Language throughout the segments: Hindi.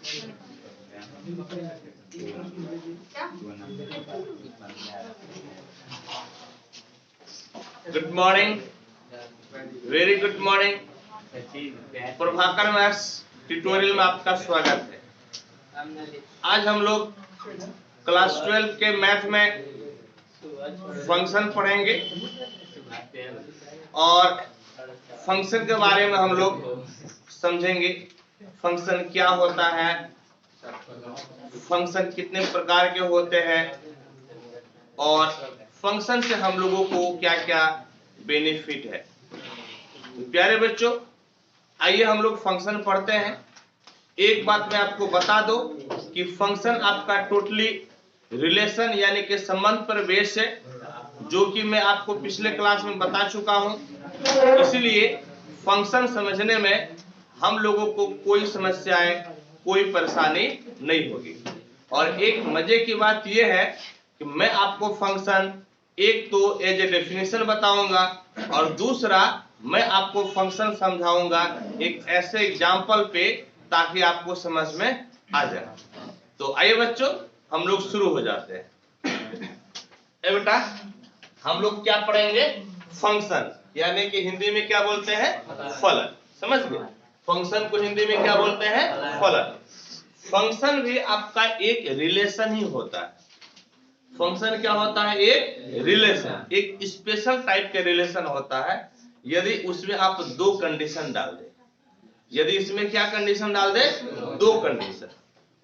Good morning, very good morning. Prabhakar maths tutorial में आपका स्वागत है। आज हम लोग क्लास 12 के मैथ में फंक्शन पढ़ेंगे और फंक्शन के बारे में हम लोग समझेंगे। फंक्शन क्या होता है, फंक्शन कितने प्रकार के होते हैं और फंक्शन से हम लोगों को क्या क्या बेनिफिट है। तो प्यारे बच्चों, आइए हम लोग फंक्शन पढ़ते हैं। एक बात मैं आपको बता दूं कि फंक्शन आपका टोटली रिलेशन यानी कि संबंध पर बेस है, जो कि मैं आपको पिछले क्लास में बता चुका हूं। इसलिए फंक्शन समझने में हम लोगों को कोई समस्याएं, कोई परेशानी नहीं होगी। और एक मजे की बात यह है कि मैं आपको फंक्शन एक तो एज ए डेफिनेशन बताऊंगा और दूसरा मैं आपको फंक्शन समझाऊंगा एक ऐसे एग्जाम्पल पे, ताकि आपको समझ में आ जाए। तो आइए बच्चों, हम लोग शुरू हो जाते हैं। बेटा, हम लोग क्या पढ़ेंगे? फंक्शन, यानी कि हिंदी में क्या बोलते हैं? फलन। समझ गए? फंक्शन को हिंदी में क्या बोलते हैं? फलन। फंक्शन भी आपका एक रिलेशन ही होता है। फंक्शन क्या होता है? एक रिलेशन, एक स्पेशल टाइप के रिलेशन होता है। यदि उसमें आप दो कंडीशन डाल दे, यदि इसमें क्या कंडीशन डाल दे? दो कंडीशन।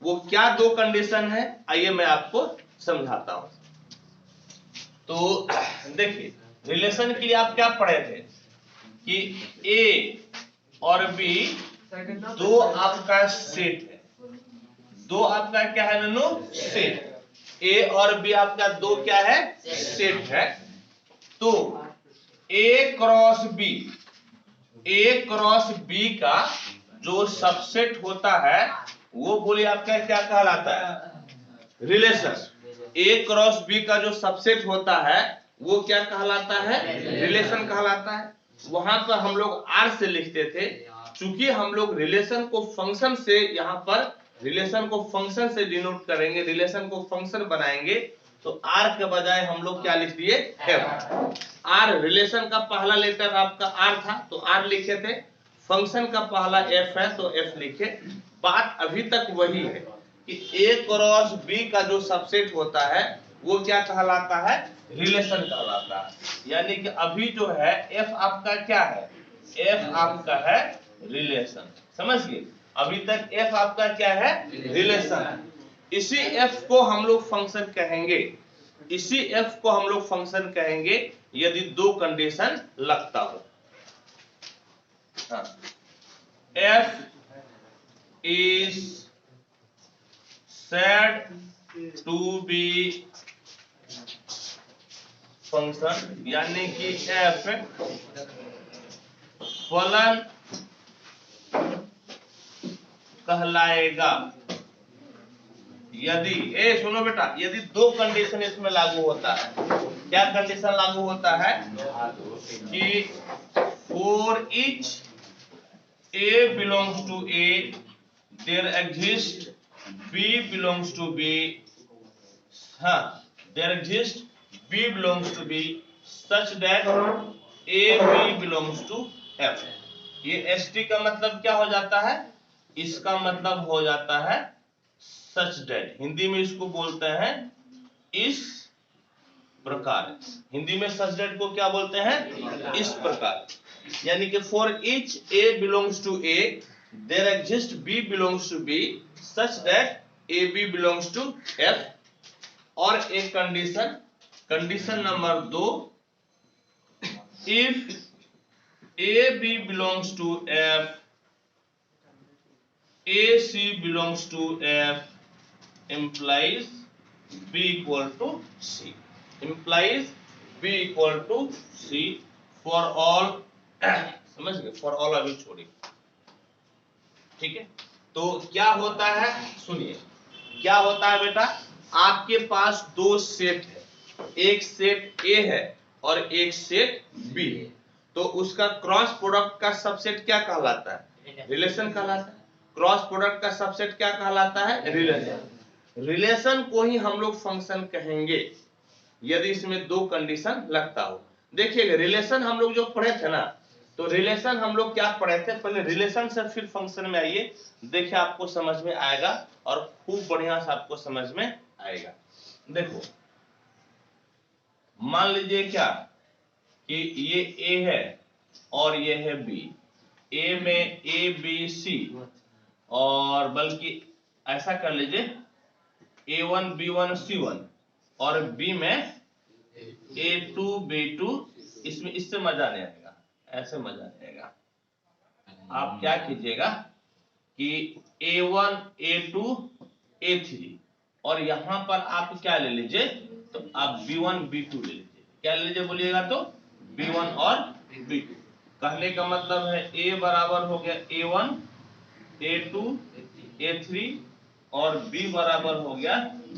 वो क्या दो कंडीशन है, आइए मैं आपको समझाता हूं। तो देखिए, रिलेशन के लिए आप क्या पढ़े थे कि ए और बी दो आपका सेट है। दो आपका क्या है नन्नू? सेट। ए और बी आपका दो क्या है? सेट है। तो ए क्रॉस बी, ए क्रॉस बी का जो सबसेट होता है वो बोलिए आपका क्या कहलाता है? रिलेशन। ए क्रॉस बी का जो सबसेट होता है वो क्या कहलाता है? रिलेशन कहलाता है। वहां पर हम लोग आर से लिखते थे, चूंकि हम लोग रिलेशन को फंक्शन से, यहां पर रिलेशन को फंक्शन से डिनोट करेंगे, रिलेशन को फंक्शन बनाएंगे, तो आर के बजाय हम लोग क्या लिख दिए? एफ। आर रिलेशन का पहला लेटर आपका आर था तो आर लिखे थे, फंक्शन का पहला एफ है तो एफ लिखे। बात अभी तक वही है कि ए क्रॉस बी का जो सबसेट होता है वो क्या कहलाता है? रिलेशन कहलाता है। यानी कि अभी जो है एफ आपका क्या है? एफ आपका है रिलेशन। समझ गए? अभी तक एफ आपका क्या है? रिलेशन। इसी एफ को हम लोग फंक्शन कहेंगे, इसी एफ को हम लोग फंक्शन कहेंगे यदि दो कंडीशन लगता हो। F is said to be function, यानी कि एफ फलन कहलाएगा यदि, सुनो बेटा, यदि दो कंडीशन इसमें लागू होता है। क्या कंडीशन लागू होता है? कि for each A belongs to a there exist B belongs to B, there exists B belongs to B such that A B belongs to F। ये ST का मतलब क्या हो जाता है? इसका मतलब हो जाता है such that। हिंदी में इसको बोलते हैं इस प्रकार। हिंदी में such that को क्या बोलते हैं? इस प्रकार। यानी कि for each A belongs to A there exists B belongs to B such that AB belongs to F। और एक condition, condition number 2, if AB belongs to F, AC belongs to F implies B equal to C, implies B equal to C for all। समझ गए? for all अभी छोड़िए, ठीक है? तो क्या होता है, सुनिए क्या होता है बेटा। आपके पास दो सेट है, एक सेट ए है और एक सेट बी है। तो उसका क्रॉस प्रोडक्ट का सबसेट क्या कहलाता है? रिलेशन कहलाता है। क्रॉस प्रोडक्ट का सबसेट क्या कहलाता है? रिलेशन। रिलेशन को ही हम लोग फंक्शन कहेंगे यदि इसमें दो कंडीशन लगता हो। देखिए रिलेशन हम लोग जो पढ़े थे ना, तो रिलेशन हम लोग क्या पढ़े थे, पहले रिलेशन से फिर फंक्शन में आइए, देखिए आपको समझ में आएगा और खूब बढ़िया से आपको समझ में आएगा। देखो मान लीजिए क्या कि ये ए है और ये है बी, ए में ए बी सी, और बल्कि ऐसा कर लीजिए A1 B1 C1 और बी में A2 B2, इसमें इससे मजा नहीं आएगा, ऐसे मजा नहीं आएगा। आप क्या कीजिएगा कि A1 A2 A3 और यहां पर आप क्या ले लीजिए, तो आप B1 B2 ले लीजिए। क्या ले लीजिए बोलिएगा, तो B1 और B2। कहने का मतलब है A बराबर हो गया A1 A2 A3 और B बराबर हो गया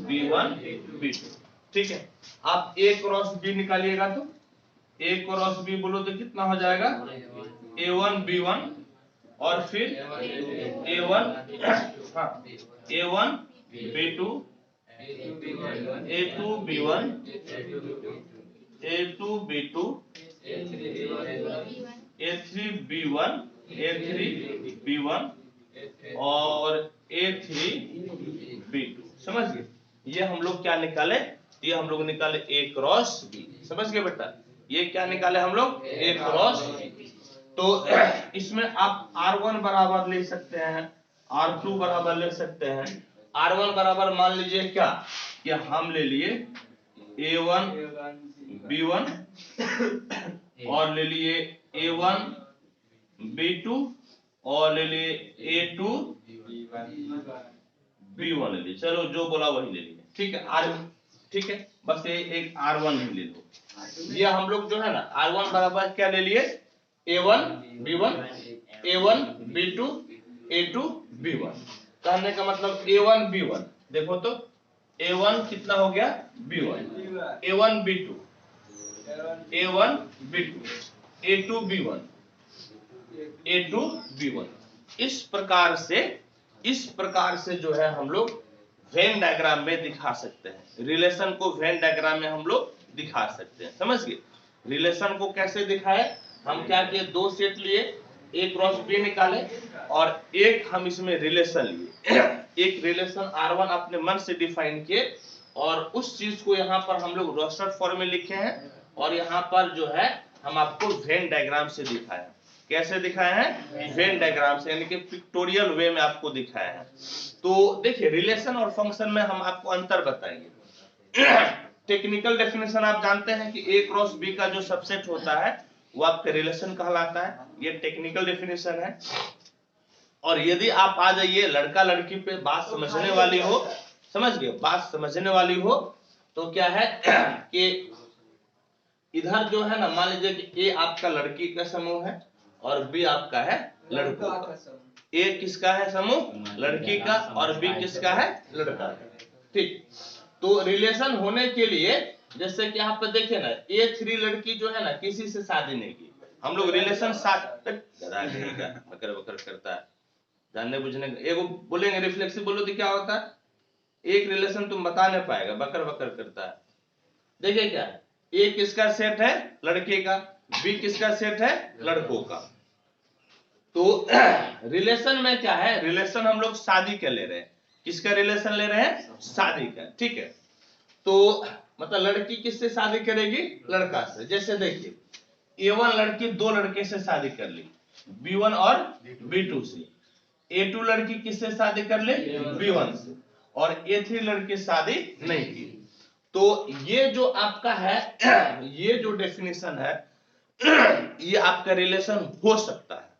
B1 B2। ठीक है, आप A क्रॉस B निकालिएगा, तो A क्रॉस B बोलो तो कितना हो जाएगा, A1 B1 और फिर A1 A1 B2 A2 B1 A2 B2 A3 B1 A3 B1 और A3 B2। समझ गए? ये हम लोग क्या निकाले, ये हम लोग निकाले A क्रॉस B। समझ गए बेटा? ये क्या निकाले हम लोग, A क्रॉस B। तो इसमें आप R1 बराबर ले सकते हैं, R2 बराबर ले सकते हैं। R1 बराबर मान लीजिए क्या कि हम ले लिए A1 B1 और ले लिए A1 B2 और ले लिए A2 B1 ले लिए। चलो जो बोला वही ले लिए, ठीक है। ठीक है, बस ये एक R1 भी ले लो। ये हम लोग जो है ना R1 बराबर क्या ले लिए, A1 B1 A1 B2 A2 B1। कहने का मतलब A1 B1, देखो तो A1 कितना हो गया B1, A1 B2 A1 B2 A2 B1 A2 B1। इस प्रकार से जो है हम लोग वेन डायग्राम में दिखा सकते हैं। रिलेशन को वेन डायग्राम में हम लोग दिखा सकते हैं। समझ गए? रिलेशन को कैसे दिखाए, हम क्या किए, दो सेट लिए, A क्रॉस B निकाले और एक हम इसमें रिलेशन लिए। एक रिलेशन R1 अपने मन से डिफाइन किए और उस चीज को यहाँ पर हम लोग रोस्टर फॉर्म में लिखे हैं और यहाँ पर जो है हम आपको वेन डायग्राम से दिखाया। कैसे दिखाया है, वेन डायग्राम से, यानी कि पिक्टोरियल वे में आपको दिखाया है। तो देखिए रिलेशन और फंक्शन में हम आपको अंतर बताएंगे। टेक्निकल डेफिनेशन आप जानते हैं कि A क्रॉस B का जो सबसेट होता है वो आपका रिलेशन कहलाता है, ये टेक्निकल डेफिनेशन है। और यदि आप आ जाइए लड़का लड़की पे, बात समझने वाली हो, समझ गए, बात समझने वाली हो, तो क्या है कि इधर जो है ना, मान लीजिए कि A आपका लड़की का समूह है और B आपका है लड़कों का। A किसका है समूह, लड़की का, और B किसका है, लड़का का। ठीक, तो रिलेशन होने के लिए जैसे कि यहाँ पे देखिए ना, A3 लड़की जो है ना किसी से शादी नहीं की, हम लोग रिलेशन बकर बकर करता है, जानने बुझने एगो बोलेंगे रिफ्लेक्सिव बोलो तो क्या होता है, एक रिलेशन तुम बता नहीं पाएगा, बकर बकर करता है। देखिए क्या है, A किसका सेट है, लड़के का, B किसका सेट है, लड़कों का। तो रिलेशन में क्या है, रिलेशन हम लोग शादी के ले रहे हैं। किसका रिलेशन ले रहे हैं, शादी का। ठीक है, तो मतलब लड़की किससे शादी करेगी, लड़का से। जैसे देखिए A1 लड़की दो लड़के से शादी कर ली, B1 और B2 से। A2 लड़की किससे शादी कर ले, B1 से, और A3 लड़की शादी नहीं की। तो ये जो आपका है, ये जो डेफिनेशन है, ये आपका रिलेशन हो सकता है,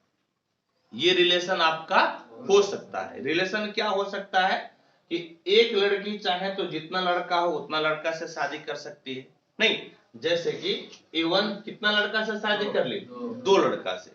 ये रिलेशन आपका हो सकता है। रिलेशन क्या हो सकता है कि एक लड़की चाहे तो जितना लड़का हो उतना लड़का से शादी कर सकती है। नहीं, जैसे कि A1 कितना लड़का से शादी कर ली, दो लड़का से,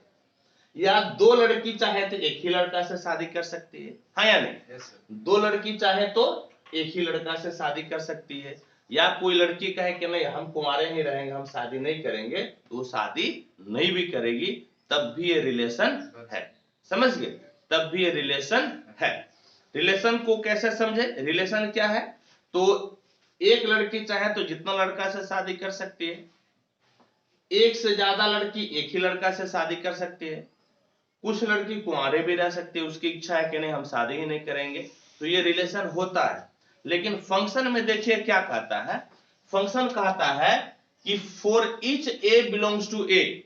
या दो लड़की चाहे तो एक ही लड़का से शादी कर सकती है, हाँ या नहीं। दो लड़की चाहे तो एक ही लड़का से शादी कर सकती है, या कोई लड़की कहे कि नहीं हम कुंवारे ही रहेंगे, हम शादी नहीं करेंगे, तो शादी नहीं भी करेगी, तब भी ये रिलेशन है। समझ गए? तब भी ये रिलेशन है। रिलेशन को कैसे समझे? रिलेशन क्या है? तो एक लड़की चाहे तो जितना लड़का से शादी कर सकती है, एक से ज्यादा लड़की एक ही लड़का से शादी कर सकती है, कुछ लड़की कुंवारे भी रह सकती है, उसकी इच्छा है कि नहीं हम शादी ही नहीं करेंगे, तो ये रिलेशन होता है। लेकिन फंक्शन में देखिए क्या कहता है, फंक्शन कहता है कि for each A belongs to A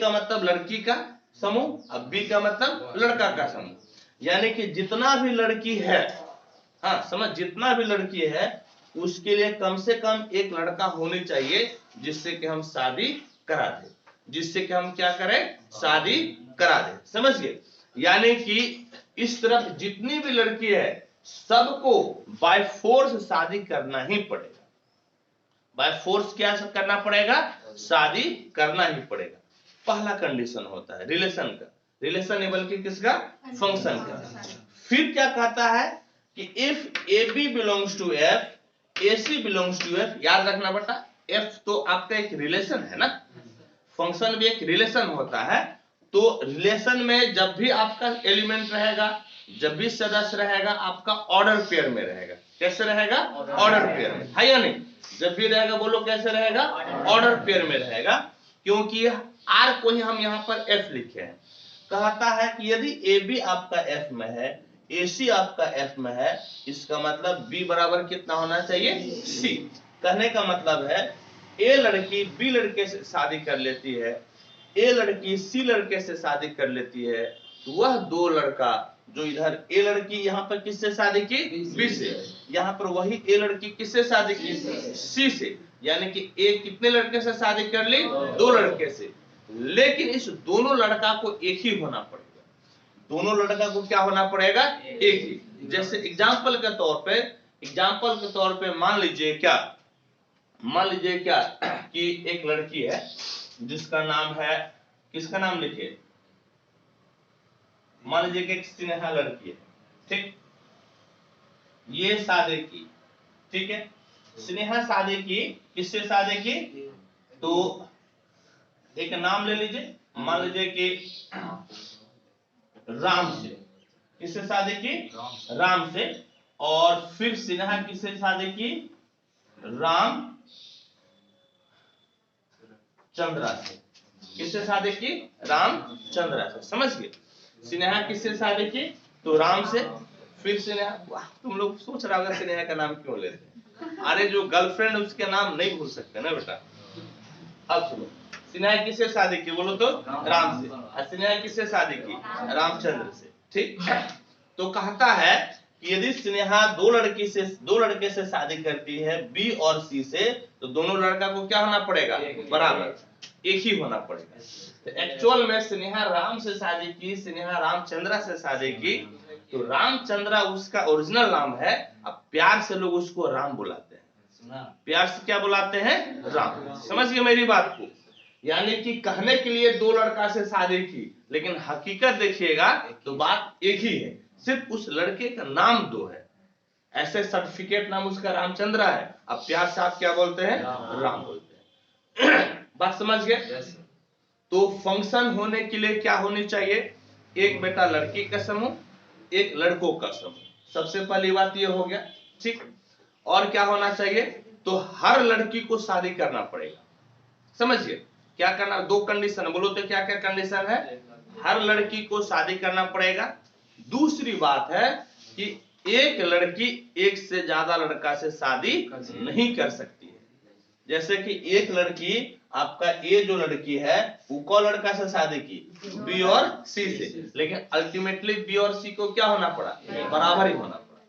का मतलब लड़की का समूह, अब बी का मतलब लड़का का समूह, यानी कि जितना भी लड़की है, हाँ समझ, जितना भी लड़की है उसके लिए कम से कम एक लड़का होनी चाहिए जिससे कि हम शादी करा दे, जिससे कि हम क्या करें, शादी करा दे, समझिए। यानी कि इस तरफ जितनी भी लड़की है सबको बाय फोर्स शादी करना ही पड़ेगा, बाय फोर्स क्या करना पड़ेगा, शादी करना ही पड़ेगा। पहला कंडीशन होता है रिलेशन का, रिलेशन नहीं बल्कि किसका, फंक्शन का। फिर क्या कहता है कि if a b belongs to f, a c belongs to f, याद रखना बेटा, एफ तो आपका एक रिलेशन है ना, फंक्शन भी एक रिलेशन होता है। तो रिलेशन में जब भी आपका एलिमेंट रहेगा, जब भी सदस्य रहेगा, आपका ऑर्डर पेयर में रहेगा। कैसे रहेगा, ऑर्डर पेयर में, है या नहीं? जब भी रहेगा बोलो कैसे रहेगा, ऑर्डर पेयर में रहेगा, क्योंकि आर को ही हम यहाँ पर एफ लिखे हैं। कहता है कि यदि ए बी आपका एफ में है, ए सी आपका एफ में है, इसका मतलब बी बराबर कितना होना चाहिए, सी। कहने का मतलब है ए लड़की बी लड़के से शादी कर लेती है, ए लड़की सी लड़के से शादी कर लेती है, तो वह दो लड़का जो इधर ए लड़की यहाँ पर किससे शादी की, बी से, यहाँ पर वही ए लड़की किससे शादी की, सी से, यानी कि ए कितने लड़के से शादी कर ली, दो लड़के से। लेकिन इस दोनों लड़का को एक ही होना पड़ेगा, दोनों लड़का को क्या होना पड़ेगा, एक ही। जैसे एग्जाम्पल के तौर पे मान लीजिए क्या, कि एक लड़की है जिसका नाम है, किसका नाम लिखिए, मान लीजिए कि एक स्नेहा लड़की है, ठीक, ये शादी की, ठीक है, स्नेहा शादी की, किससे शादी की, तो एक नाम ले लीजिए, मान लीजिए कि राम से, किससे शादी की, राम से, और फिर सिन्हा किससे शादी की, राम चंद्रा से, किससे शादी की, राम चंद्रा से, समझ गए। सिन्हा किससे शादी की, तो राम से, फिर सिन्हा, तुम लोग सोच रहा होगा सिन्हा का नाम क्यों लेते हैं, अरे जो गर्लफ्रेंड उसके नाम नहीं भूल सकते ना बेटा। अब सुनो, सिन्हा किससे शादी की बोलो तो, राम से, और सिन्हा किससे शादी की, रामचंद्र से, ठीक। तो कहता है कि यदि स्नेहा दो लड़के से शादी करती है बी और सी से, तो दोनों लड़का को क्या होना पड़ेगा, बराबर एक ही होना पड़ेगा। तो एक्चुअल में स्नेहा राम से शादी की, स्नेहा रामचंद्रा से शादी की, तो रामचंद्रा उसका ओरिजिनल नाम है, अब प्यार से लोग उसको राम बुलाते हैं, प्यार से क्या बुलाते हैं, राम। समझिए मेरी बात को, यानी कि कहने के लिए दो लड़का से शादी की, लेकिन हकीकत देखिएगा तो बात एक ही है, सिर्फ उस लड़के का नाम दो है। ऐसे सर्टिफिकेट नाम उसका रामचंद्रा है, अब प्यार से आप क्या बोलते हैं, राम बोलते हैं। बात समझ गए। तो फंक्शन होने के लिए क्या होनी चाहिए, एक बेटा लड़की का समूह, एक लड़कों का समूह, सबसे पहली बात ये हो गया, ठीक। और क्या होना चाहिए, तो हर लड़की को शादी करना पड़ेगा, समझिए क्या करना, दो कंडीशन बोलो तो क्या क्या कंडीशन है, हर लड़की को शादी करना पड़ेगा। दूसरी बात है कि एक लड़की एक से ज्यादा लड़का से शादी नहीं कर सकती है। जैसे कि एक लड़की आपका ए जो लड़की है वो कौन लड़का से शादी की, बी और सी से, लेकिन अल्टीमेटली बी और सी को क्या होना पड़ा, बराबर ही होना पड़ा,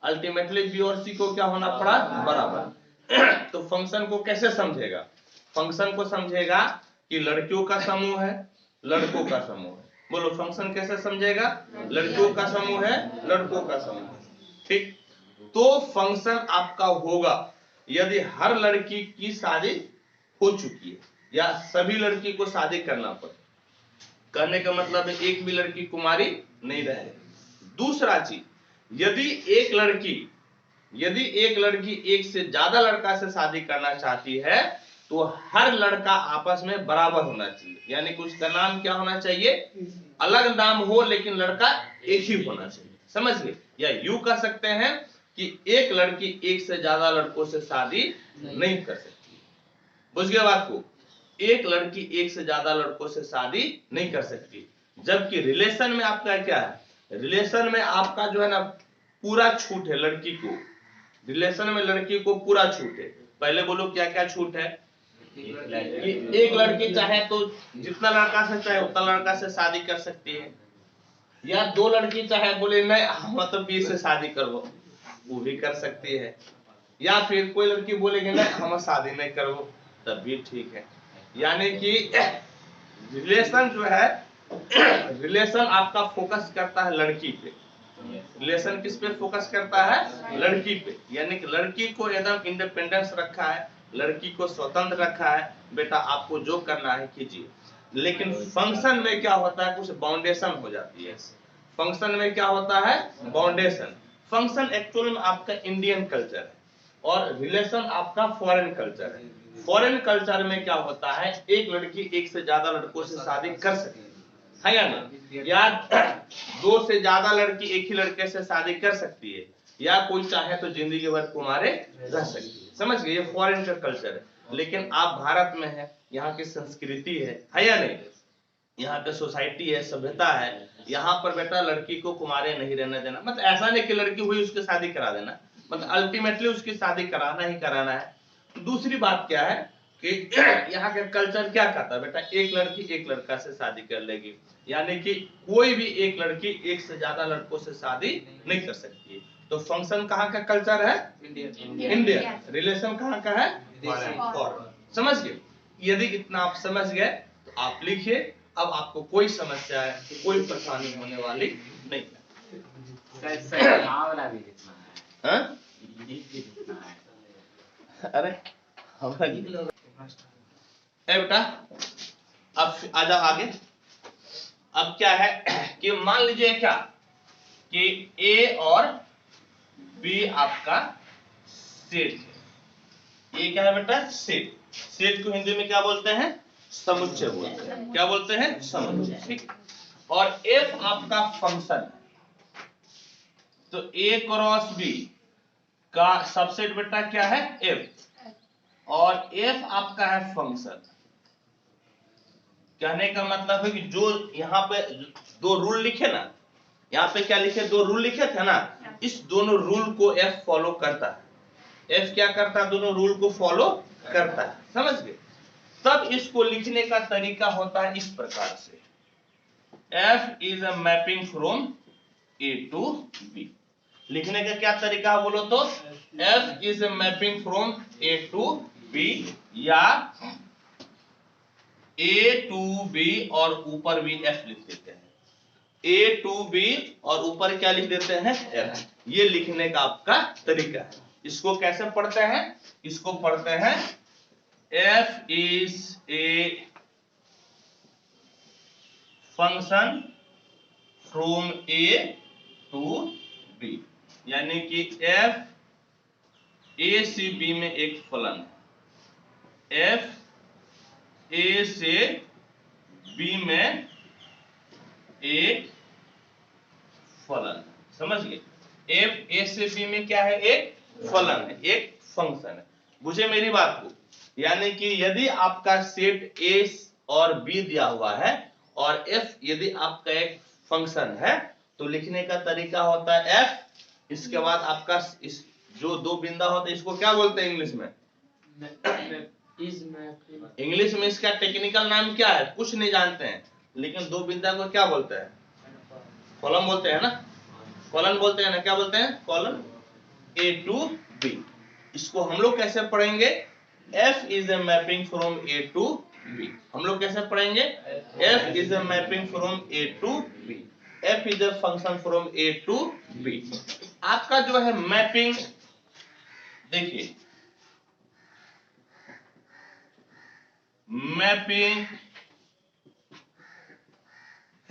अल्टीमेटली बी और सी को क्या होना पड़ा, बराबर। तो फंक्शन को कैसे समझेगा, फंक्शन को समझेगा कि लड़कियों का समूह है, लड़कों का समूह है, बोलो फंक्शन कैसे समझेगा, लड़कियों का समूह है, लड़कों का समूह है, ठीक। तो फंक्शन आपका होगा यदि हर लड़की की शादी हो चुकी है या सभी लड़की को शादी करना पड़े, कहने का मतलब है एक भी लड़की कुमारी नहीं रहे। दूसरा चीज, यदि एक लड़की एक से ज्यादा लड़का से शादी करना चाहती है तो हर लड़का आपस में बराबर होना चाहिए, यानी कि उसका नाम क्या होना चाहिए, अलग नाम हो लेकिन लड़का एक ही होना चाहिए, समझ गए। या यूं कह सकते हैं कि एक लड़की एक से ज्यादा लड़कों से शादी नहीं कर सकती, बुझ गए बात को। एक लड़की एक से ज्यादा लड़कों से शादी नहीं कर सकती, जबकि रिलेशन में आपका क्या है, रिलेशन में आपका जो है ना पूरा छूट है लड़की को, रिलेशन में लड़की को पूरा छूट है। पहले बोलो क्या क्या छूट है, कि एक लड़की चाहे तो जितना लड़का से चाहे उतना लड़का से शादी कर सकती है, या दो लड़की चाहे बोले नहीं हम तो 20 से शादी करो, वो भी कर सकती है, या फिर कोई लड़की बोलेगी नहीं हम शादी नहीं करो, तब भी ठीक है। यानी कि रिलेशन जो है, रिलेशन आपका फोकस करता है लड़की पे, रिलेशन किस पे फोकस करता है, लड़की पे, यानी कि लड़की को एकदम इंडिपेंडेंस रखा है, लड़की को स्वतंत्र रखा है, बेटा आपको जो करना है कीजिए। लेकिन फंक्शन में क्या होता है, कुछ बाउंडेशन हो जाती है। फंक्शन में क्या होता है, बाउंडेशन। फंक्शन एक्चुअल में आपका इंडियन कल्चर है और रिलेशन आपका फॉरेन कल्चर है। फॉरेन कल्चर में क्या होता है, एक लड़की एक से ज्यादा लड़कों से शादी कर सकती है या नहीं, या दो से ज्यादा लड़की एक ही लड़के से शादी कर सकती है, या कोई चाहे तो जिंदगी भर कुमारे रह सकती है, समझ गए, ये फॉरेन का कल्चर है। लेकिन आप भारत में है, यहाँ की संस्कृति है या नहीं, यहाँ पे सोसाइटी है, सभ्यता है, यहाँ पर बेटा लड़की को कुमारे नहीं रहने देना, मतलब ऐसा नहीं कि लड़की हुई उसकी शादी करा देना, मतलब अल्टीमेटली उसकी शादी कराना ही कराना है। दूसरी बात क्या है कि यहाँ का कल्चर क्या कहता है, बेटा एक लड़की एक लड़का से शादी कर लेगी, यानी कि कोई भी एक लड़की एक से ज्यादा लड़कों से शादी नहीं कर सकती है। तो फंक्शन कहाँ का कल्चर है, इंडियन। रिलेशन कहाँ का है, फॉरेन। समझ गए, यदि इतना आप समझ गए तो आप लिखिए, अब आपको कोई समस्या है, कोई परेशानी होने वाली नहीं है। अरे बेटा अब आ जाओ आगे। अब क्या है कि मान लीजिए क्या कि ए और बी आपका सेट है, ये क्या है बेटा, सेट। सेट को हिंदी में क्या बोलते हैं, समुच्चय बोलते हैं, क्या बोलते हैं, समुच्चय, ठीक। और एफ आपका फंक्शन है, तो ए क्रॉस बी का सबसेट बेटा क्या है, एफ, और एफ आपका है फंक्शन। कहने का मतलब है कि जो यहाँ पे दो रूल लिखे ना, यहाँ पे क्या लिखे, दो रूल लिखे थे ना, इस दोनों रूल को एफ फॉलो करता है। एफ क्या करता है, दोनों रूल को फॉलो करता है, समझ गए। तब इसको लिखने का तरीका होता है इस प्रकार से, f is a mapping from a to b. लिखने का क्या तरीका है बोलो तो, f is a mapping from a to b, या ए टू बी और ऊपर भी एफ लिख देते हैं, ए टू बी और ऊपर क्या लिख देते हैं, एफ। ये लिखने का आपका तरीका है। इसको कैसे पढ़ते हैं, इसको पढ़ते हैं f is a function from a to b, यानी कि एफ ए से बी में एक फलन है, एफ ए से बी में एक फलन, समझ गए। एफ ए से बी में क्या है, एक फलन है, एक फंक्शन है, बुझे मेरी बात को। यानी कि यदि आपका सेट ए और बी दिया हुआ है और एफ यदि आपका एक फंक्शन है, तो लिखने का तरीका होता है एफ, इसके बाद आपका इस जो दो बिंदा होते हैं इसको क्या बोलते हैं इंग्लिश में, इंग्लिश में इसका टेक्निकल नाम क्या है कुछ नहीं जानते हैं, लेकिन दो बिंदा को क्या बोलते हैं, कॉलम बोलते हैं ना, कॉलन बोलते हैं ना, क्या बोलते हैं, कॉलन। ए टू बी, इसको हम लोग कैसे पढ़ेंगे, f is a mapping from a to b. हम लोग कैसे पढ़ेंगे, f is a mapping from a to b, f is a function from a to b. आपका जो है मैपिंग, देखिए mapping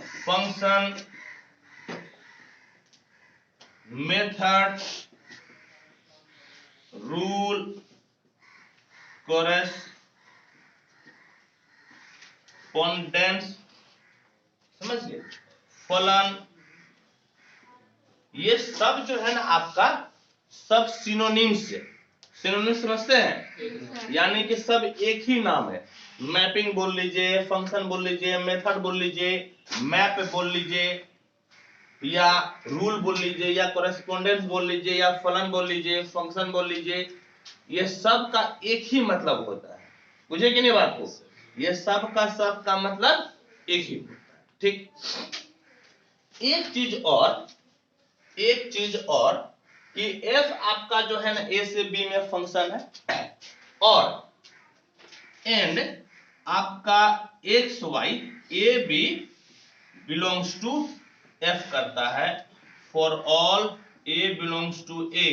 function method rule correspondence correspondence, समझ गए, फलन, ये सब जो है ना आपका सब सिनोनिम्स है। सिनोनिम्स समझते हैं, यानी कि सब एक ही नाम है। मैपिंग बोल लीजिए, फंक्शन बोल लीजिए, मेथड बोल लीजिए, मैप बोल लीजिए, या रूल बोल लीजिए, या कॉरेस्पॉन्डेंस बोल लीजिए, या फलन बोल लीजिए, फंक्शन बोल लीजिए, ये सब का एक ही मतलब होता है। बुझे कि नहीं बात को? ये सब का मतलब एक ही होता है। ठीक, एक चीज और कि f आपका जो है ना a से b में फंक्शन है, और एंड आपका x y a b belongs to f करता है for all a belongs to a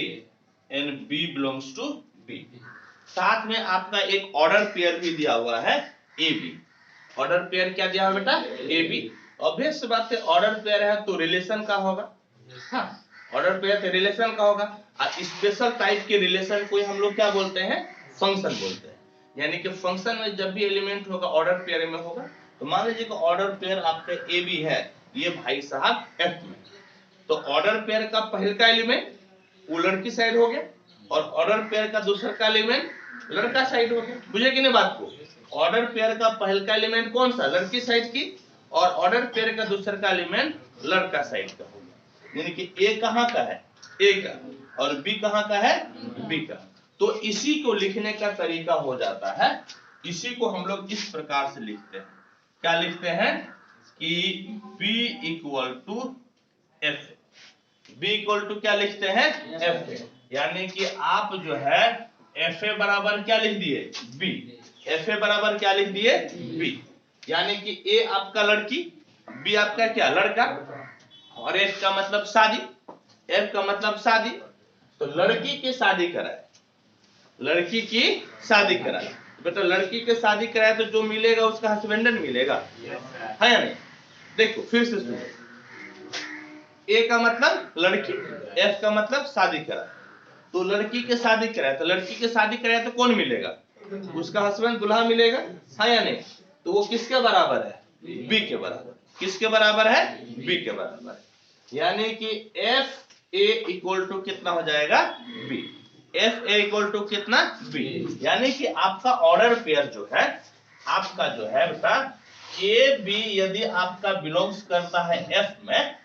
and b belongs to b। साथ में आपका एक ऑर्डर पेयर भी दिया हुआ है ab। ऑर्डर पेयर क्या दिया है बेटा? ab। ऑब्वियस बात है, ऑर्डर पेयर है तो रिलेशन का होगा। हाँ, ऑर्डर पेयर तो रिलेशन का होगा। और स्पेशल टाइप के रिलेशन को हम लोग क्या बोलते हैं? फंक्शन बोलते हैं। यानी कि फंक्शन में जब भी एलिमेंट होगा ऑर्डर पेयर में होगा। तो मान लीजिए कि ऑर्डर पेयर आपका ए बी है, ये भाई साहब एफ में, तो ऑर्डर पेयर का पहले का एलिमेंट वो लड़की साइड हो गया, और ऑर्डर पेयर का दूसरा का एलिमेंट लड़का साइड हो गया। बुझे कि नहीं बात को? ऑर्डर पेयर का पहले का एलिमेंट कौन सा? लड़की साइड की, और ऑर्डर पेयर का दूसरा का एलिमेंट लड़का साइड का हो गया। यानी कि ए कहां का है? ए का, और बी कहां का है? बी का। तो इसी को लिखने का तरीका हो जाता है, इसी को हम लोग इस प्रकार से लिखते हैं। क्या लिखते हैं? कि b equal to f. b equal to क्या लिखते हैं? एफ। यानी कि आप जो है एफ ए बराबर क्या लिख दिए? b। एफ ए बराबर क्या लिख दिए? b। यानी कि ए आपका लड़की, बी आपका क्या? लड़का, और एफ का मतलब शादी, एफ का मतलब शादी। तो लड़की की शादी कराए, लड़की की शादी कराए बेटा, लड़की की शादी कराए तो जो मिलेगा उसका हस्बैंडन मिलेगा, है या नहीं? देखो फिर से सुनो, ए का मतलब लड़की, एफ का मतलब शादी कराए। तो लड़की की शादी कराए, तो लड़की की शादी कराए तो कौन मिलेगा? उसका हस्बैंड, दुल्हा मिलेगा, है या नहीं? तो वो किसके बराबर है? बी के बराबर। किसके बराबर है? बी के बराबर। यानी कि एफ ए इक्वल टू कितना हो जाएगा? B. F a equal to कितना? बी। यानी कि आपका ऑर्डर पेयर जो है, आपका जो है बेटा ए बी यदि आपका बिलोंग्स करता है एफ में,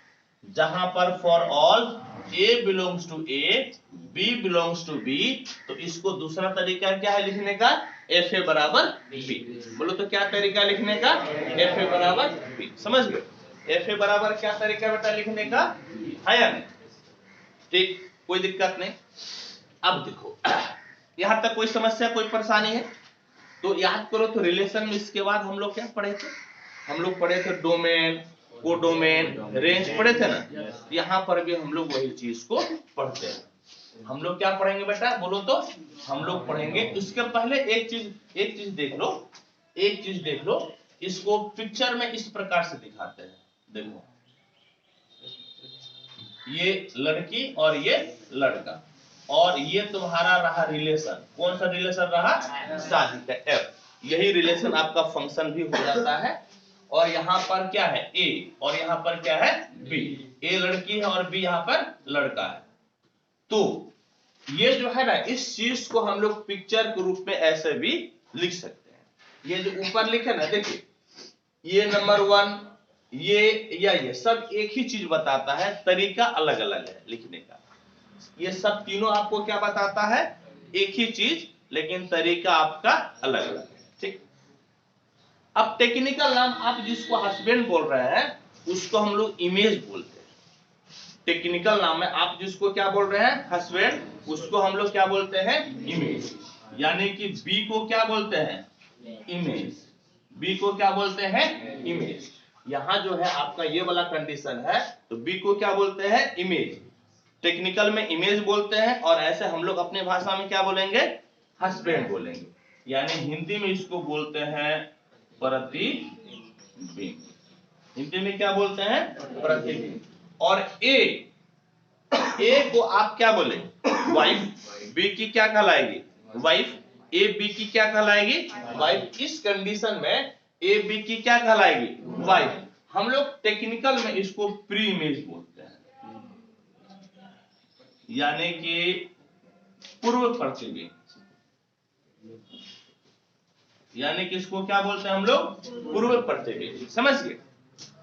जहां पर for all a belongs to a, b belongs to b, तो इसको दूसरा तरीका क्या है लिखने का? एफ ए बराबर बी। बोलो तो क्या तरीका लिखने का? एफ ए बराबर बी। समझ गए? एफ ए बराबर क्या तरीका बेटा लिखने का? है या नहीं? ठीक, कोई दिक्कत नहीं। अब देखो यहां तक कोई समस्या, कोई परेशानी है? तो याद करो, तो रिलेशन में इसके बाद हम लोग क्या पढ़े थे? हम लोग पढ़े थे डोमेन, कोडोमेन, रेंज पढ़े थे ना? यहां पर भी हम लोग वही चीज को पढ़ते हैं। हम लोग क्या पढ़ेंगे बेटा? बोलो तो। हम लोग पढ़ेंगे, उसके पहले एक चीज देख लो, एक चीज देख लो। इसको पिक्चर में इस प्रकार से दिखाते हैं। देखो, ये लड़की और ये लड़का, और ये तुम्हारा रहा रिलेशन। कौन सा रिलेशन रहा? शादी का, एफ। यही रिलेशन आपका फंक्शन भी हो जाता है। और यहाँ पर क्या है? ए, और यहाँ पर क्या है? बी। ए लड़की है और बी यहाँ पर लड़का है। तो ये जो है ना, इस चीज को हम लोग पिक्चर के रूप में ऐसे भी लिख सकते हैं। ये जो ऊपर लिखे ना, देखिए, ये नंबर 1, ये सब एक ही चीज बताता है, तरीका अलग अलग है लिखने का। ये सब तीनों आपको क्या बताता है? एक ही चीज, लेकिन तरीका आपका अलग अलग है। ठीक, अब टेक्निकल नाम आप जिसको हस्बैंड बोल रहे हैं उसको हम लोग इमेज बोलते हैं। टेक्निकल नाम है, आप जिसको क्या बोल रहे हैं? हस्बैंड, उसको हम लोग क्या बोलते हैं? इमेज। यानी कि बी को क्या बोलते हैं? इमेज। बी को क्या बोलते हैं? इमेज। यहां जो है आपका ये वाला कंडीशन है, तो बी को क्या बोलते हैं? इमेज। टेक्निकल में इमेज बोलते हैं, और ऐसे हम लोग अपने भाषा में क्या बोलेंगे? हस्बैंड बोलेंगे। यानी हिंदी में इसको बोलते हैं प्रतिबिंब। हिंदी में क्या बोलते हैं? प्रतिबिंब। और ए को आप क्या बोले? वाइफ। बी की क्या कहलाएगी? वाइफ। ए बी की क्या कहलाएगी? वाइफ। इस कंडीशन में ए बी की क्या कहलाएगी, वाइफ। हम लोग टेक्निकल में इसको प्री इमेज बोलते हैं, यानी कि पूर्व प्रतिबिंब, यानी कि इसको क्या बोलते हैं हम लोग, पूर्व प्रतिबिंब। समझ गए।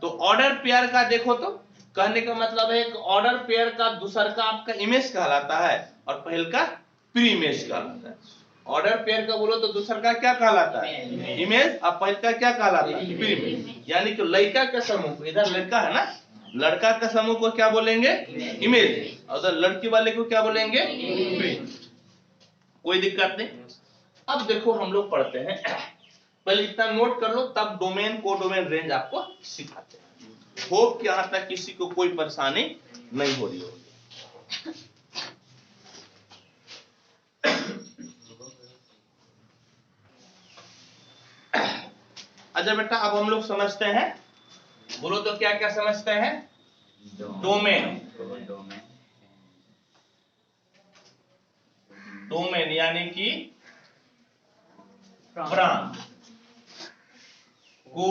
तो ऑर्डर पेयर का देखो, तो कहने का मतलब है कि ऑर्डर पेयर का दूसर का आपका इमेज कहलाता है और पहल का प्री इमेज कहलाता है। ऑर्डर पेयर का बोलो तो दूसर का क्या कहलाता है, इमेज, और पहल का क्या कहलाता है, प्री इमेज। यानी कि लड़का के समूह को, इधर लड़का है ना, लड़का का समूह को क्या बोलेंगे, इमेज, और उधर लड़की वाले को क्या बोलेंगे, प्री। कोई दिक्कत नहीं। अब देखो हम लोग पढ़ते हैं, पहले इतना नोट कर लो, तब डोमेन, कोडोमेन, रेंज आपको सिखाते हैं। होप कि यहां तक किसी को कोई परेशानी नहीं हो रही होगी। अच्छा बेटा, अब हम लोग समझते हैं, बोलो तो क्या क्या समझते हैं, डोमेन। डोमेन यानी कि प्रांत को,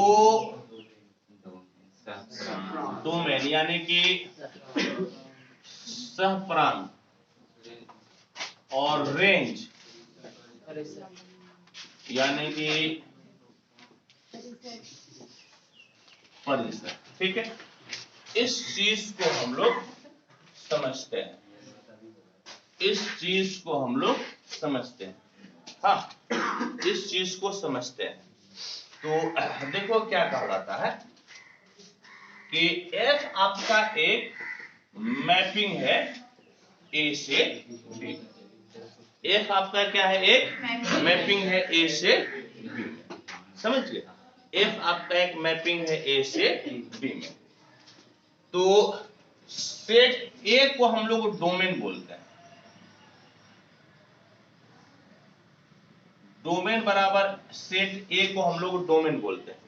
डोमेन यानी कि सह प्रांत, और रेंज यानी कि परिसर। ठीक है, इस चीज को हम लोग समझते हैं, इस चीज को हम लोग समझते हैं। हाँ, इस चीज को समझते हैं। तो देखो क्या कहा जाता है कि एफ आपका एक मैपिंग है ए से बी। एफ आपका क्या है, एक मैपिंग है ए से बी में। समझ गए, एफ आपका एक मैपिंग है ए से बी में। तो सेट ए को हम लोग डोमेन बोलते हैं। डोमेन बराबर सेट ए को हम लोग डोमेन बोलते हैं।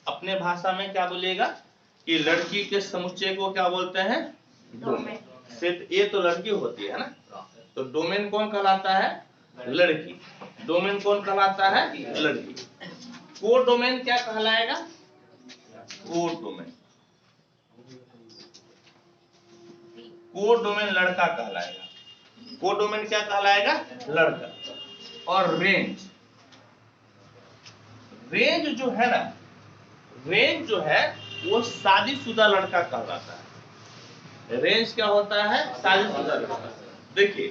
अपने भाषा में क्या बोलिएगा कि लड़की के समुच्चय को क्या बोलते हैं, डोमेन। सेट ए तो लड़की होती है ना, तो डोमेन कौन कहलाता है, लड़की। डोमेन कौन कहलाता है, लड़की। को डोमेन क्या कहलाएगा, को डोमेन, को डोमेन लड़का कहलाएगा। को डोमेन क्या कहलाएगा, लड़का। और रेंज, रेंज जो है ना, रेंज जो है वो शादीशुदा लड़का कहलाता है। रेंज क्या होता है, शादीशुदा लड़का। देखिए,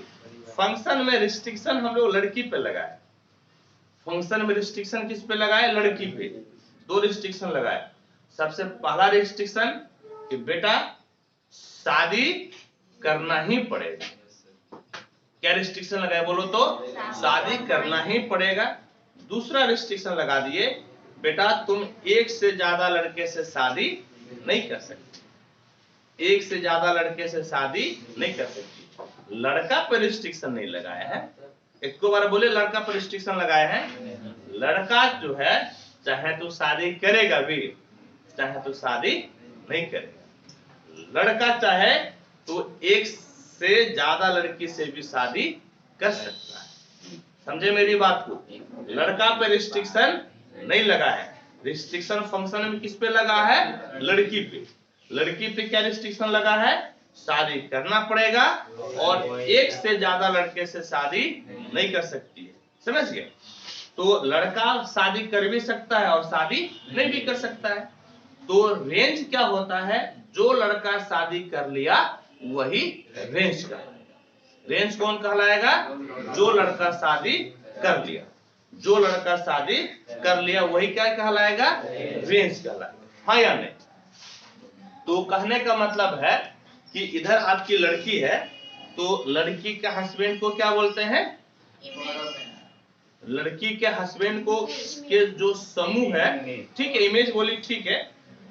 फंक्शन में रिस्ट्रिक्शन हम लोग लड़की पे लगाए, फंक्शन में रिस्ट्रिक्शन किस पे लगाए, लड़की पे। दो रिस्ट्रिक्शन लगाए। सबसे पहला रिस्ट्रिक्शन कि बेटा शादी करना ही पड़ेगा। क्या रिस्ट्रिक्शन लगाए बोलो तो, शादी करना ही पड़ेगा। दूसरा रिस्ट्रिक्शन लगा दिए, बेटा तुम एक से ज्यादा लड़के से शादी नहीं कर सकते, एक से ज्यादा लड़के से शादी नहीं कर सकती। लड़का पर रिस्ट्रिक्शन नहीं लगाया है, एक को बार बोले लड़का पर रिस्ट्रिक्शन लगाए हैं। लड़का जो है चाहे तो शादी करेगा भी, चाहे तो शादी नहीं करेगा। लड़का चाहे तो एक से ज्यादा लड़की से भी शादी कर सकता है। समझे मेरी बात को, लड़का पे रिस्ट्रिक्शन नहीं लगा है। रिस्ट्रिक्शन फंक्शन में किस पे लगा है, लड़की पे। लड़की पे क्या रिस्ट्रिक्शन लगा है, शादी करना पड़ेगा और एक से ज्यादा लड़के से शादी नहीं कर सकती है। समझ गए। तो लड़का शादी कर भी सकता है और शादी नहीं भी कर सकता है। तो रेंज क्या होता है, जो लड़का शादी कर लिया वही रेंज का। रेंज कौन कहलाएगा, जो लड़का शादी कर लिया, जो लड़का शादी कर लिया वही क्या कहलाएगा, रेंज कहलाएगा। हाँ या नहीं। तो कहने का मतलब है कि इधर आपकी लड़की है, तो लड़की के हस्बैंड को क्या बोलते हैं, लड़की के हस्बैंड को के जो समूह है, ठीक है, इमेज बोली, ठीक है।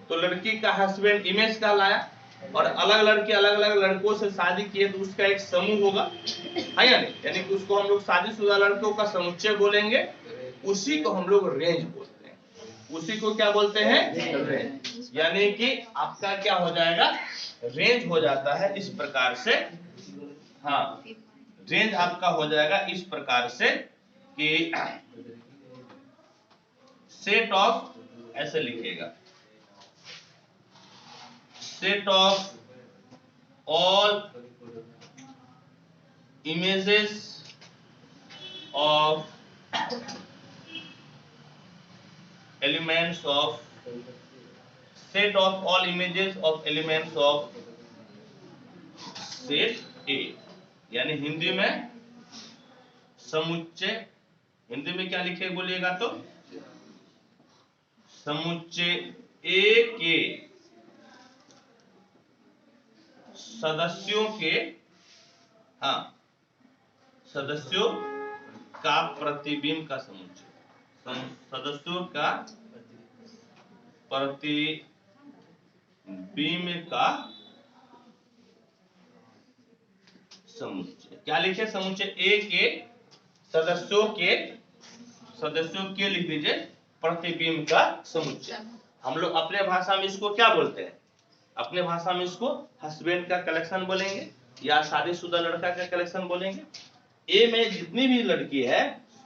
तो लड़की का हस्बैंड इमेज कहलाया, और अलग लड़के अलग अलग लड़कों से शादी किए तो उसका एक समूह होगा, है या नहीं। यानी कि उसको हम लोग शादीशुदा लड़कों का समुच्चय बोलेंगे, उसी को हम लोग रेंज बोलते हैं। उसी को क्या बोलते हैं, रेंज। यानी कि आपका क्या हो जाएगा, रेंज हो जाता है इस प्रकार से। हाँ, रेंज आपका हो जाएगा इस प्रकार से कि सेट ऑफ ऐसे लिखिएगा, set of all images of elements of set of all images of elements of set A, यानी हिंदी में समुच्चय, हिंदी में क्या लिखे बोलिएगा तो समुच्चय A के सदस्यों के, हाँ, सदस्यों का प्रतिबिंब का समुच्चय, सदस्यों का प्रतिबिंब का समुच्चय। क्या लिखे? समुच्चय ए के सदस्यों के लिख दीजिए प्रतिबिंब का समुच्चय। हम लोग अपने भाषा में इसको क्या बोलते हैं? अपने भाषा में इसको हस्बैंड का कलेक्शन बोलेंगे या शादीशुदा लड़का का कलेक्शन बोलेंगे। ए में जितनी भी लड़की है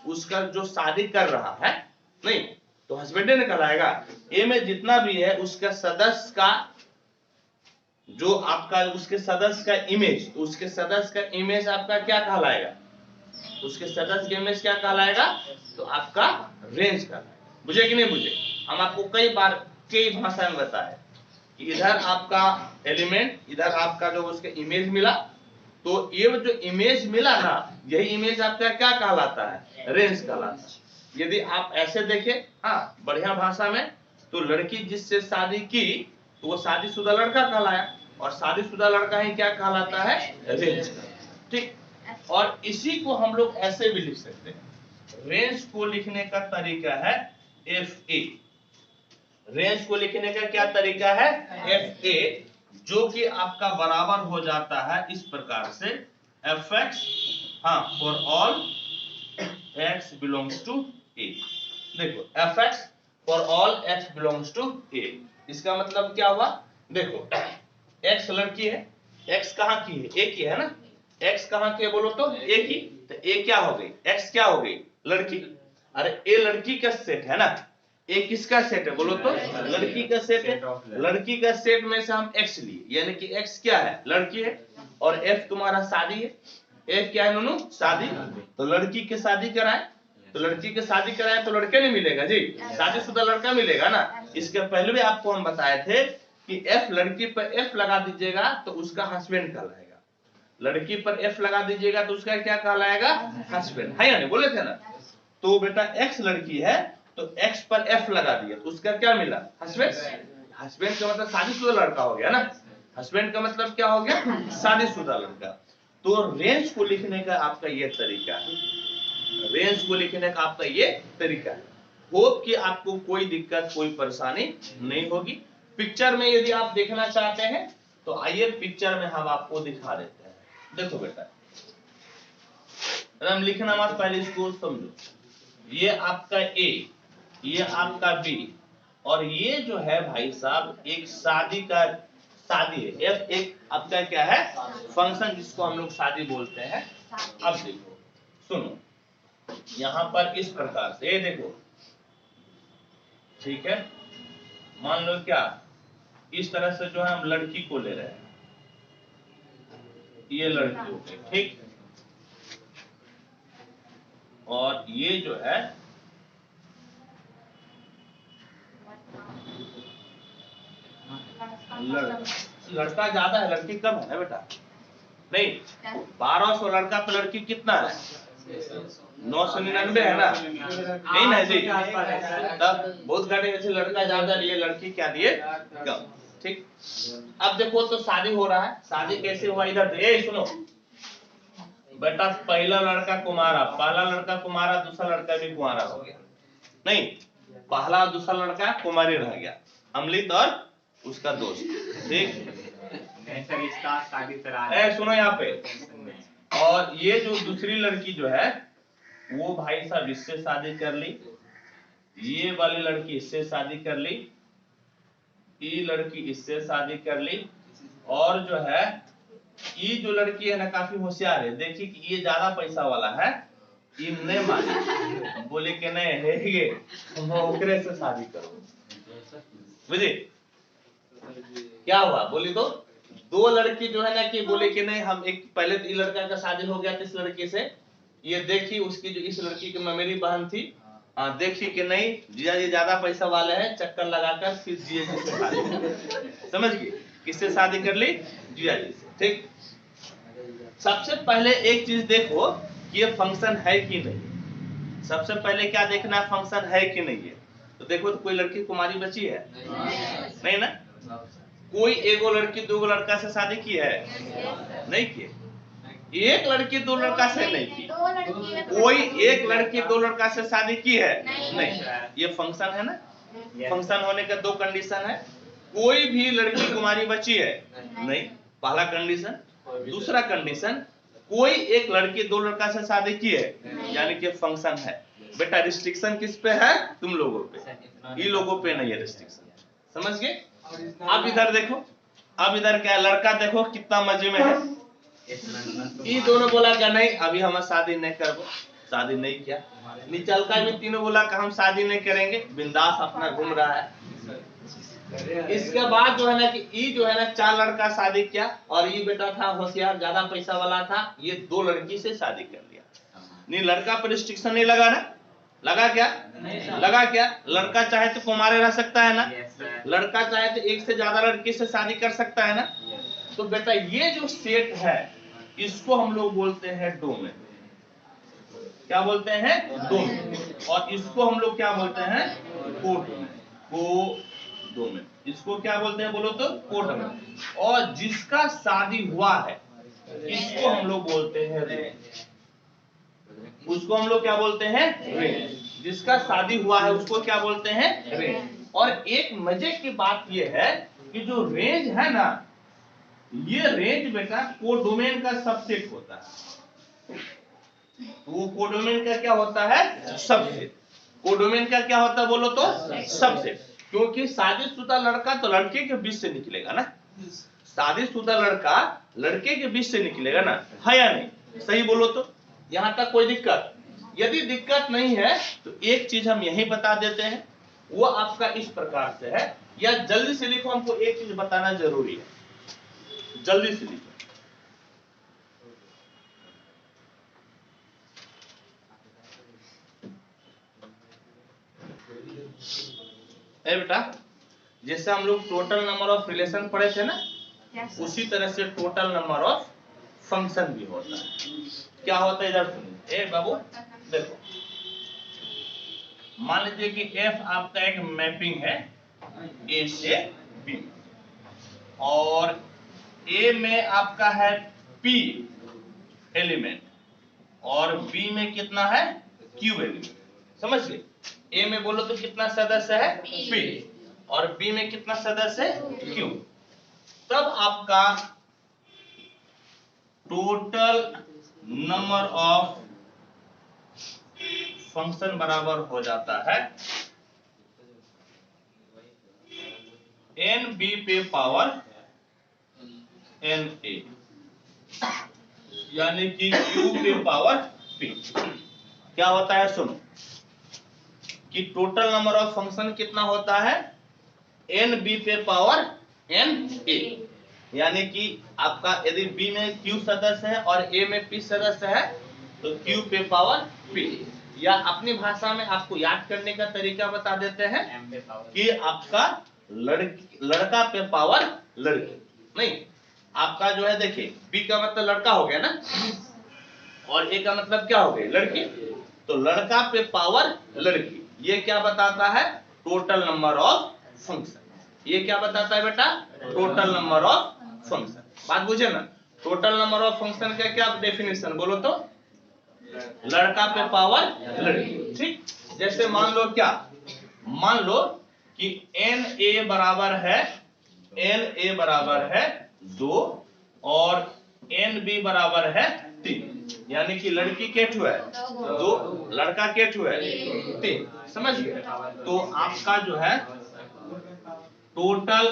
उसका जो शादी कर रहा है, नहीं तो हस्बैंड ने कहलाएगा। ए में जितना भी है उसका सदस्य का जो आपका उसके सदस्य का इमेज, उसके सदस्य का इमेज आपका क्या कहलाएगा? उसके सदस्य का इमेज क्या कहलाएगा? तो आपका रेंज कहलाएगा। बुझे कि नहीं बुझे? हम आपको कई बार कई भाषा में बताए कि इधर आपका एलिमेंट, इधर आपका जो उसके इमेज मिला, तो ये जो इमेज मिला ना, यही इमेज आपका क्या कहलाता है? रेंज कहलाता है। यदि आप ऐसे देखें, हाँ बढ़िया भाषा में, तो लड़की जिससे शादी की तो वो शादीशुदा लड़का कहलाया, और शादीशुदा लड़का ही क्या कहलाता है? रेंज। ठीक, और इसी को हम लोग ऐसे भी लिख सकते हैं। रेंज को लिखने का तरीका है FA। रेंज को लिखने का क्या तरीका है? FA, जो कि आपका बराबर हो जाता है इस प्रकार से, fx, हाँ, for all x belongs to A। देखो fx for all x belongs to A, इसका मतलब क्या हुआ? देखो x लड़की है, x कहाँ की है? A की है ना। x कहाँ की है बोलो तो? A की। तो A क्या हो गई? x क्या हो गई? लड़की। अरे A लड़की का सेट है ना। A किसका सेट है बोलो तो? लड़की का सेट है। लड़की का सेट में से हम x लिए, यानी कि x क्या है? लड़की है, और f तुम्हारा शादी है। f क्या है नूनू? शादी। तो लड़की की शादी कराए, तो लड़की की शादी कराए तो लड़के नहीं मिलेगा जी, शादीशुदा लड़का मिलेगा ना। इसके पहले भी आपको हम बताए थे कि f, लड़की पर f लगा दीजिएगा तो उसका हस्बैंड कहलाएगा, लड़की पर f लगा दीजिएगा तो उसका क्या कहलाएगा? हस्बैंड, है या नहीं? बोले थे ना। तो बेटा x लड़की है तो x पर f लगा दिया तो उसका क्या मिला? हस्बैंड। हस्बैंड का मतलब शादीशुदा लड़का हो गया ना। हस्बैंड का मतलब क्या हो गया? शादीशुदा लड़का। तो रेंज को लिखने का आपका ये तरीका है, रेंज को लिखने का आपका ये तरीका है। होप कि आपको कोई दिक्कत, कोई परेशानी नहीं होगी। पिक्चर में यदि आप देखना चाहते हैं तो आइए पिक्चर में हम आपको दिखा देते हैं। देखो बेटा, हम लिखना मत, पहले इसको समझो। ये आपका A, ये आपका B, और ये जो है भाई साहब एक शादी है। F एक आपका क्या है? फंक्शन, जिसको हम लोग शादी बोलते हैं। अब देखो सुनो, यहां पर इस प्रकार से ये देखो, ठीक है, मान लो क्या इस तरह से जो है हम लड़की को ले रहे हैं, ये लड़की हो गई, ठीक, और ये जो है लड़का ज्यादा है, लड़की कम है ना बेटा। नहीं, 1200 लड़का तो लड़की कितना है? 999 है ना, नहीं ना जी। तब बहुत घटे जैसे लड़का ज्यादा लिए, लड़की क्या लिए? कम। ठीक, अब देखो तो शादी हो रहा है। शादी कैसे हुआ? इधर सुनो बेटा, पहला लड़का कुमारा, दूसरा लड़का भी कुमारा हो गया। नहीं, पहला और दूसरा लड़का कुमारी रह गया, अमृत और उसका दोस्त। ठीक, इसका शादी सुनो यहाँ पे, और ये जो दूसरी लड़की जो है वो भाई साहब इससे शादी कर ली, ये वाली लड़की इससे शादी कर ली, ये लड़की इससे शादी कर ली, और जो है ये जो लड़की है ना काफी होशियार है। देखिए कि ये ज्यादा पैसा वाला है, ये नहीं मानी, बोले कि नहीं है ये ओकरे से शादी करो। बुझे क्या हुआ बोली तो, दो लड़की जो है ना कि बोले कि नहीं हम एक, पहले तो ये लड़का का शादी हो गया था इस लड़की से, ये देखी उसकी जो इस लड़की की मेरी बहन थी, देखी कि नहीं जिया जी ज्यादा पैसा वाले हैं, चक्कर लगाकर फिर जिया जी से शादी कर ली। समझ गई, किससे शादी कर ली? जिया जी से। ठीक, सबसे पहले एक चीज देखो कि ये फंक्शन है कि नहीं। सबसे पहले क्या देखना है, फंक्शन है कि नहीं है। तो देखो तो कोई लड़की कुमारी बची है? नहीं ना। कोई एगो लड़की दो लड़का से शादी की है? नहीं की। एक लड़की दो लड़का से नहीं की। कोई एक लड़की दो लड़का से शादी की है? नहीं। ये फंक्शन है ना। फंक्शन होने का दो कंडीशन है, कोई भी लड़की कुमारी बची है? नहीं, पहला कंडीशन। दूसरा कंडीशन, कोई एक लड़की दो लड़का से शादी की है, यानी कि फंक्शन है। बेटा रिस्ट्रिक्शन किस पे है? तुम लोगों पे, ये लोगों पे नहीं है रिस्ट्रिक्शन। समझ गए? अब इधर देखो, अब इधर क्या, लड़का देखो कितना मजे में है। ये दोनों बोला क्या नहीं अभी हम शादी नहीं करबो, शादी नहीं किया। निचलका भी तीनों बोला कि हम शादी नहीं करेंगे, बिंदास अपना घूम रहा है। इसके बाद जो है ना कि ये जो है ना चार लड़का शादी किया, और ये बेटा था होशियार, ज्यादा पैसा वाला था, ये दो लड़की से शादी कर लिया। नहीं, लड़का पर रिस्ट्रिक्शन नहीं लगा ना? लगा क्या? लगा क्या? लड़का चाहे तो कुमारे रह सकता है ना, लड़का चाहे तो एक से ज्यादा लड़की से शादी कर सकता है ना। तो बेटा ये जो सेट है इसको हम लोग बोलते हैं डोमेन। क्या बोलते हैं? डोमेन। और इसको हम लोग क्या बोलते हैं? कोडोमेन। कोडोमेन, इसको क्या बोलते हैं बोलो तो? कोडोमेन। और जिसका शादी हुआ है इसको हम लोग बोलते हैं रेंज। उसको हम लोग क्या बोलते हैं? रेंज। जिसका शादी हुआ है उसको क्या बोलते हैं? रेंज। और एक मजे की बात यह है कि जो रेंज है ना, ये रेंज बेटा कोडोमेन का सबसेट होता है। वो कोडोमेन का क्या होता है? सबसेट। कोडोमेन का क्या होता है बोलो तो? सबसेट। क्योंकि शादीशुदा लड़का तो लड़के के बीच से निकलेगा ना, शादीशुदा लड़का लड़के के बीच से निकलेगा ना, है या नहीं? सही बोलो तो। यहां तक कोई दिक्कत? यदि दिक्कत नहीं है तो एक चीज हम यही बता देते हैं, वो आपका इस प्रकार से है, या जल्दी से लिखो, हमको एक चीज बताना जरूरी है, जल्दी से लिखो। बेटा जैसे हम लोग टोटल नंबर ऑफ रिलेशन पढ़े थे ना, उसी तरह से टोटल नंबर ऑफ फंक्शन भी होता है। क्या होता है इधर सुनिए। बाबू देखो, मान लीजिए कि एफ आपका एक मैपिंग है ए से बी, और ए में आपका है पी एलिमेंट, और बी में कितना है? Q element. समझ गए? ए में बोलो तो कितना सदस्य है? पी, और बी में कितना सदस्य है? क्यू। तब आपका टोटल नंबर ऑफ फंक्शन बराबर हो जाता है एन बी पे पावर एन ए, यानी कि क्यू पे पावर पी। क्या होता है सुनो, कि टोटल नंबर ऑफ फंक्शन कितना होता है? एन बी पे पावर एन ए, यानी कि आपका यदि बी में क्यू सदस्य है और ए में पी सदस्य है तो क्यू पे पावर पी। या अपनी भाषा में आपको याद करने का तरीका बता देते हैं कि आपका लड़का पे पावर लड़की। नहीं, आपका जो है देखिए, बी का मतलब लड़का हो गया ना, और ए का मतलब क्या हो गया? लड़की। तो लड़का पे पावर लड़की, ये क्या बताता है? Total number of function. ये क्या बताता है बेटा? Total number of function. बात बुझे ना? टोटल नंबर ऑफ फंक्शन का क्या डेफिनेशन बोलो तो? लड़का पे पावर लड़की। ठीक, जैसे मान लो क्या, मान लो कि एन ए बराबर है 2 और एन बी बराबर है 3, यानी कि लड़की केठू है 2, लड़का केठू है 3। समझ गए? तो आपका जो है टोटल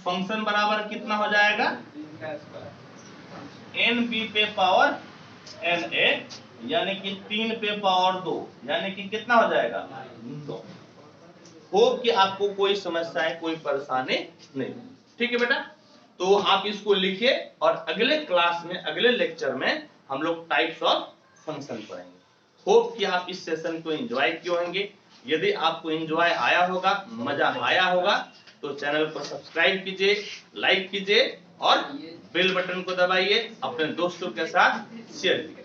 फंक्शन बराबर कितना हो जाएगा? एन बी पे पावर एन ए, यानी कि 3 पे पावर 2, यानी कि कितना हो जाएगा? 2। होप कि आपको कोई समस्याएं, कोई परेशानी नहीं। ठीक है बेटा, तो आप इसको लिखिए और अगले क्लास में, अगले लेक्चर में हम लोग टाइप्स ऑफ फंक्शन पढ़ेंगे। होप कि आप इस सेशन को एंजॉय किए होंगे। यदि आपको एंजॉय आया होगा, मजा आया होगा, तो चैनल को सब्सक्राइब कीजिए, लाइक कीजिए और बेल बटन को दबाइए, अपने दोस्तों के साथ शेयर कीजिए।